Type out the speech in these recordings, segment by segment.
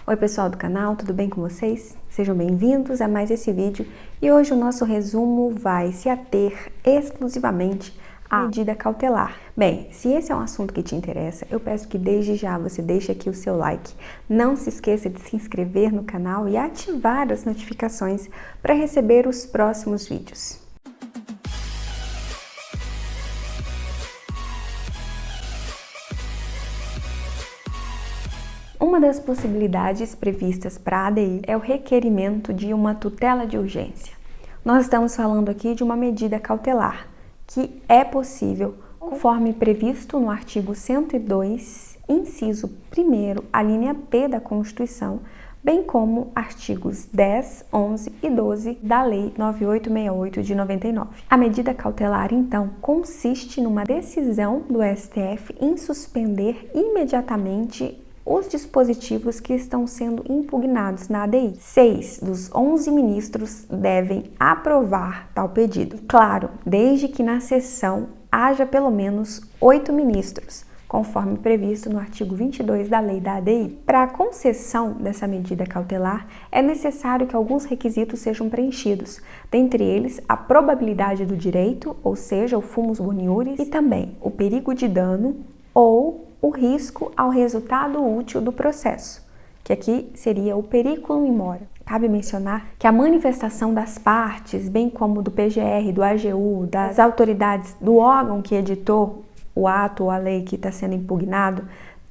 Oi pessoal do canal, tudo bem com vocês? Sejam bem-vindos a mais esse vídeo e hoje o nosso resumo vai se ater exclusivamente à medida cautelar. Bem, se esse é um assunto que te interessa, eu peço que desde já você deixe aqui o seu like. Não se esqueça de se inscrever no canal e ativar as notificações para receber os próximos vídeos. Uma das possibilidades previstas para a ADI é o requerimento de uma tutela de urgência. Nós estamos falando aqui de uma medida cautelar, que é possível, conforme previsto no artigo 102, inciso 1º, a linha P da Constituição, bem como artigos 10, 11 e 12 da Lei 9868 de 99. A medida cautelar, então, consiste numa decisão do STF em suspender imediatamente os dispositivos que estão sendo impugnados na ADI. 6 dos 11 ministros devem aprovar tal pedido. Claro, desde que na sessão haja pelo menos 8 ministros, conforme previsto no artigo 22 da Lei da ADI. Para a concessão dessa medida cautelar, é necessário que alguns requisitos sejam preenchidos, dentre eles a probabilidade do direito, ou seja, o fumus boniuris, e também o perigo de dano ou o risco ao resultado útil do processo, que aqui seria o periculum in mora. Cabe mencionar que a manifestação das partes, bem como do PGR, do AGU, das autoridades do órgão que editou o ato ou a lei que está sendo impugnado,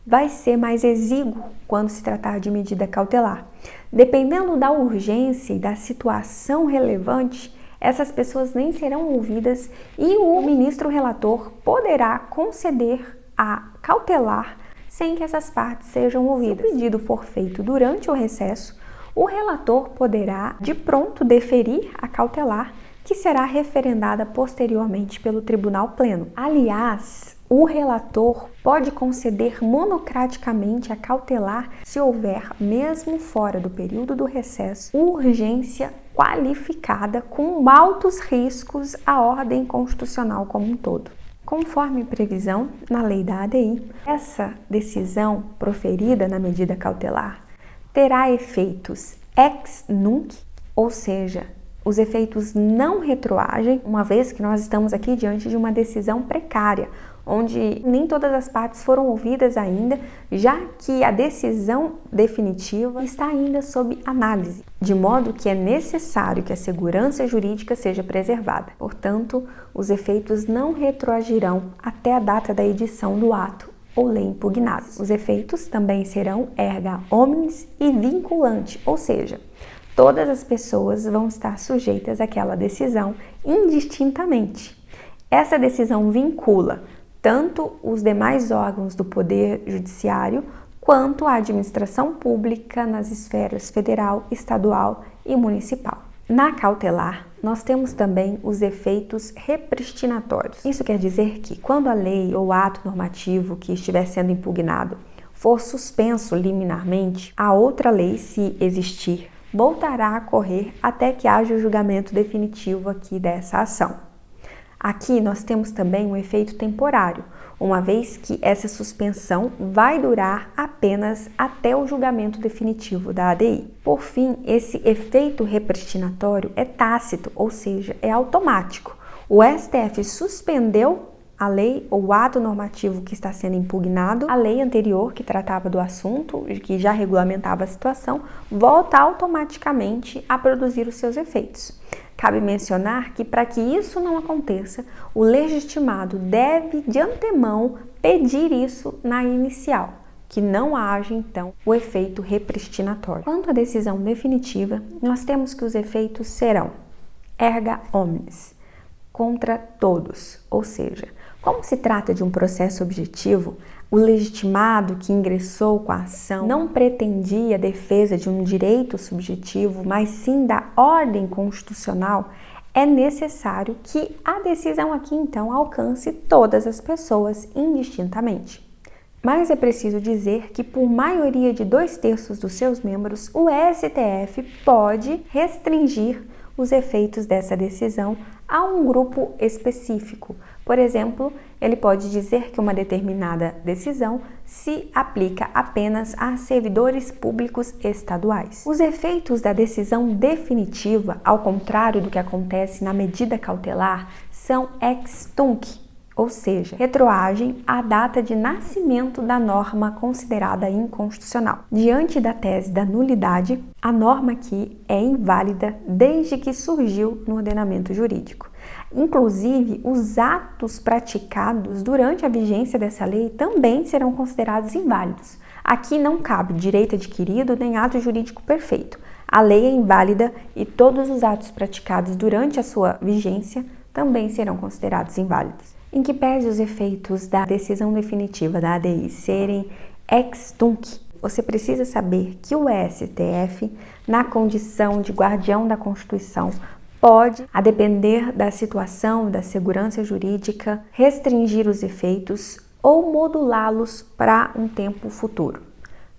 vai ser mais exíguo quando se tratar de medida cautelar. Dependendo da urgência e da situação relevante, essas pessoas nem serão ouvidas e o ministro relator poderá conceder a cautelar sem que essas partes sejam ouvidas. Se o pedido for feito durante o recesso, o relator poderá de pronto deferir a cautelar, que será referendada posteriormente pelo Tribunal Pleno. Aliás, o relator pode conceder monocraticamente a cautelar se houver, mesmo fora do período do recesso, urgência qualificada com altos riscos à ordem constitucional como um todo. Conforme previsão na lei da ADI, essa decisão proferida na medida cautelar terá efeitos ex nunc, ou seja, os efeitos não retroagem, uma vez que nós estamos aqui diante de uma decisão precária, onde nem todas as partes foram ouvidas ainda, já que a decisão definitiva está ainda sob análise, de modo que é necessário que a segurança jurídica seja preservada. Portanto, os efeitos não retroagirão até a data da edição do ato ou lei impugnada. Os efeitos também serão erga omnes e vinculante, ou seja, todas as pessoas vão estar sujeitas àquela decisão indistintamente. Essa decisão vincula tanto os demais órgãos do Poder Judiciário quanto a administração pública nas esferas federal, estadual e municipal. Na cautelar, nós temos também os efeitos repristinatórios. Isso quer dizer que quando a lei ou ato normativo que estiver sendo impugnado for suspenso liminarmente, a outra lei, se existir, voltará a correr até que haja o julgamento definitivo aqui dessa ação. Aqui nós temos também um efeito temporário, uma vez que essa suspensão vai durar apenas até o julgamento definitivo da ADI. Por fim, esse efeito repristinatório é tácito, ou seja, é automático. O STF suspendeu a lei ou o ato normativo que está sendo impugnado, a lei anterior que tratava do assunto, que já regulamentava a situação, volta automaticamente a produzir os seus efeitos. Cabe mencionar que, para que isso não aconteça, o legitimado deve, de antemão, pedir isso na inicial, que não haja, então, o efeito repristinatório. Quanto à decisão definitiva, nós temos que os efeitos serão erga omnes, contra todos, ou seja, como se trata de um processo objetivo, o legitimado que ingressou com a ação não pretendia a defesa de um direito subjetivo, mas sim da ordem constitucional, é necessário que a decisão aqui então alcance todas as pessoas indistintamente. Mas é preciso dizer que, por maioria de 2/3 dos seus membros, o STF pode restringir os efeitos dessa decisão a um grupo específico, Por exemplo, ele pode dizer que uma determinada decisão se aplica apenas a servidores públicos estaduais. Os efeitos da decisão definitiva, ao contrário do que acontece na medida cautelar, são ex tunc, ou seja, retroagem à data de nascimento da norma considerada inconstitucional. Diante da tese da nulidade, a norma aqui é inválida desde que surgiu no ordenamento jurídico. Inclusive, os atos praticados durante a vigência dessa lei também serão considerados inválidos. Aqui não cabe direito adquirido nem ato jurídico perfeito. A lei é inválida e todos os atos praticados durante a sua vigência também serão considerados inválidos. Em que pese os efeitos da decisão definitiva da ADI serem ex tunc, você precisa saber que o STF, na condição de guardião da Constituição, pode, a depender da situação da segurança jurídica, restringir os efeitos ou modulá-los para um tempo futuro.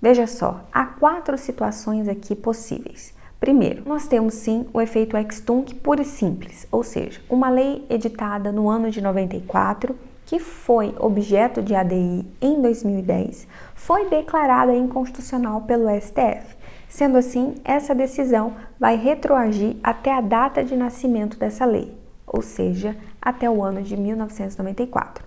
Veja só, há 4 situações aqui possíveis. Primeiro, nós temos sim o efeito ex tunc puro e simples, ou seja, uma lei editada no ano de 94, que foi objeto de ADI em 2010, foi declarada inconstitucional pelo STF. Sendo assim, essa decisão vai retroagir até a data de nascimento dessa lei, ou seja, até o ano de 1994.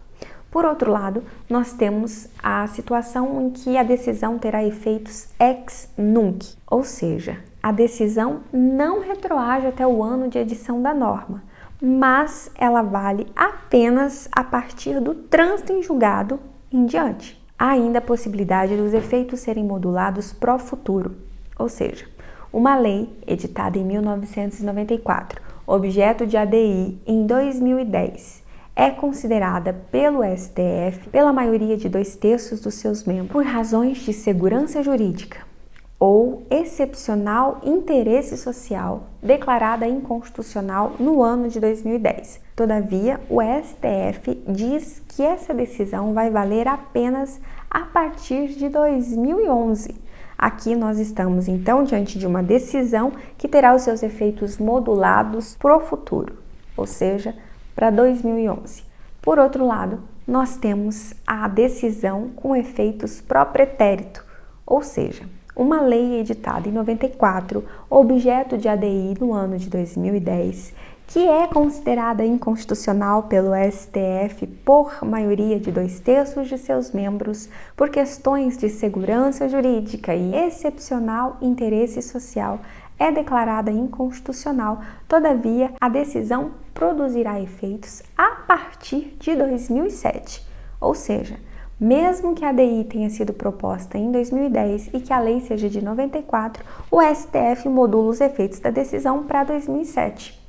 Por outro lado, nós temos a situação em que a decisão terá efeitos ex nunc, ou seja, a decisão não retroage até o ano de edição da norma, mas ela vale apenas a partir do trânsito em julgado em diante. Há ainda a possibilidade dos efeitos serem modulados pro futuro, ou seja, uma lei editada em 1994, objeto de ADI em 2010, é considerada pelo STF, pela maioria de 2/3 dos seus membros, por razões de segurança jurídica ou excepcional interesse social, declarada inconstitucional no ano de 2010. Todavia, o STF diz que essa decisão vai valer apenas a partir de 2011. Aqui nós estamos então diante de uma decisão que terá os seus efeitos modulados para o futuro, ou seja, para 2011. Por outro lado, nós temos a decisão com efeitos pró pretérito, ou seja, uma lei editada em 94, objeto de ADI no ano de 2010, que é considerada inconstitucional pelo STF por maioria de 2/3 de seus membros por questões de segurança jurídica e excepcional interesse social, é declarada inconstitucional. Todavia, a decisão produzirá efeitos a partir de 2007, ou seja, mesmo que a ADI tenha sido proposta em 2010 e que a lei seja de 94, o STF modula os efeitos da decisão para 2007.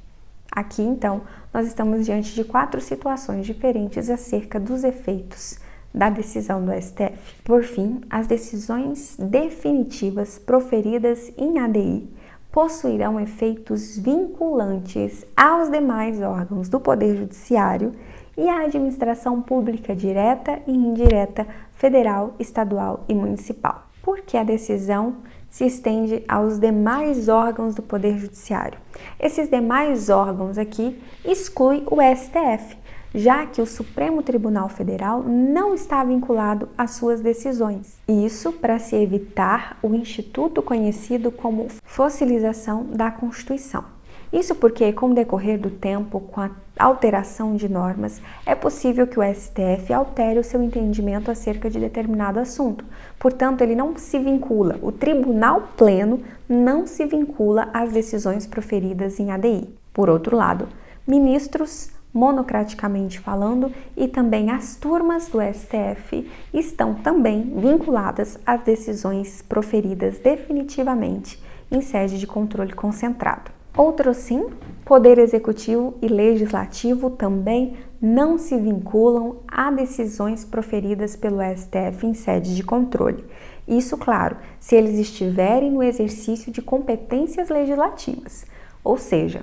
Aqui, então, nós estamos diante de 4 situações diferentes acerca dos efeitos da decisão do STF. Por fim, as decisões definitivas proferidas em ADI possuirão efeitos vinculantes aos demais órgãos do Poder Judiciário e à administração pública direta e indireta, federal, estadual e municipal. Porque a decisão se estende aos demais órgãos do Poder Judiciário. Esses demais órgãos aqui excluem o STF, já que o Supremo Tribunal Federal não está vinculado às suas decisões. Isso para se evitar o instituto conhecido como fossilização da Constituição. Isso porque, com o decorrer do tempo, com a alteração de normas, é possível que o STF altere o seu entendimento acerca de determinado assunto. Portanto, ele não se vincula, o Tribunal Pleno não se vincula às decisões proferidas em ADI. Por outro lado, ministros, monocraticamente falando, e também as turmas do STF estão também vinculadas às decisões proferidas definitivamente em sede de controle concentrado. Outro sim, Poder Executivo e Legislativo também não se vinculam a decisões proferidas pelo STF em sede de controle. Isso, claro, se eles estiverem no exercício de competências legislativas, ou seja,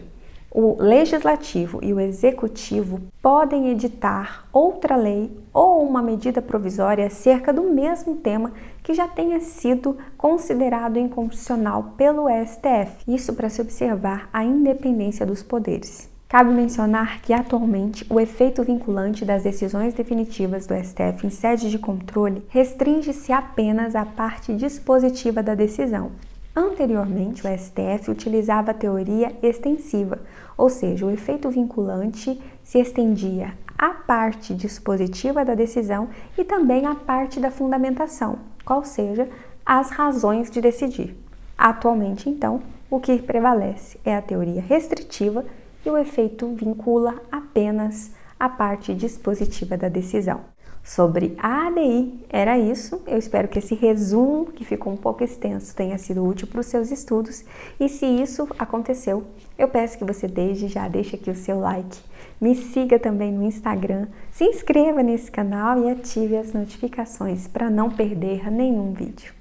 o Legislativo e o Executivo podem editar outra lei ou uma medida provisória acerca do mesmo tema que já tenha sido considerado inconstitucional pelo STF. Isso para se observar a independência dos poderes. Cabe mencionar que, atualmente, o efeito vinculante das decisões definitivas do STF em sede de controle restringe-se apenas à parte dispositiva da decisão. Anteriormente, o STF utilizava a teoria extensiva, ou seja, o efeito vinculante se estendia à parte dispositiva da decisão e também à parte da fundamentação, qual seja, as razões de decidir. Atualmente, então, o que prevalece é a teoria restritiva e o efeito vincula apenas a parte dispositiva da decisão. Sobre a ADI, era isso. Eu espero que esse resumo, que ficou um pouco extenso, tenha sido útil para os seus estudos. E se isso aconteceu, eu peço que você desde já deixe aqui o seu like. Me siga também no Instagram, se inscreva nesse canal e ative as notificações para não perder nenhum vídeo.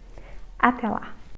Até lá!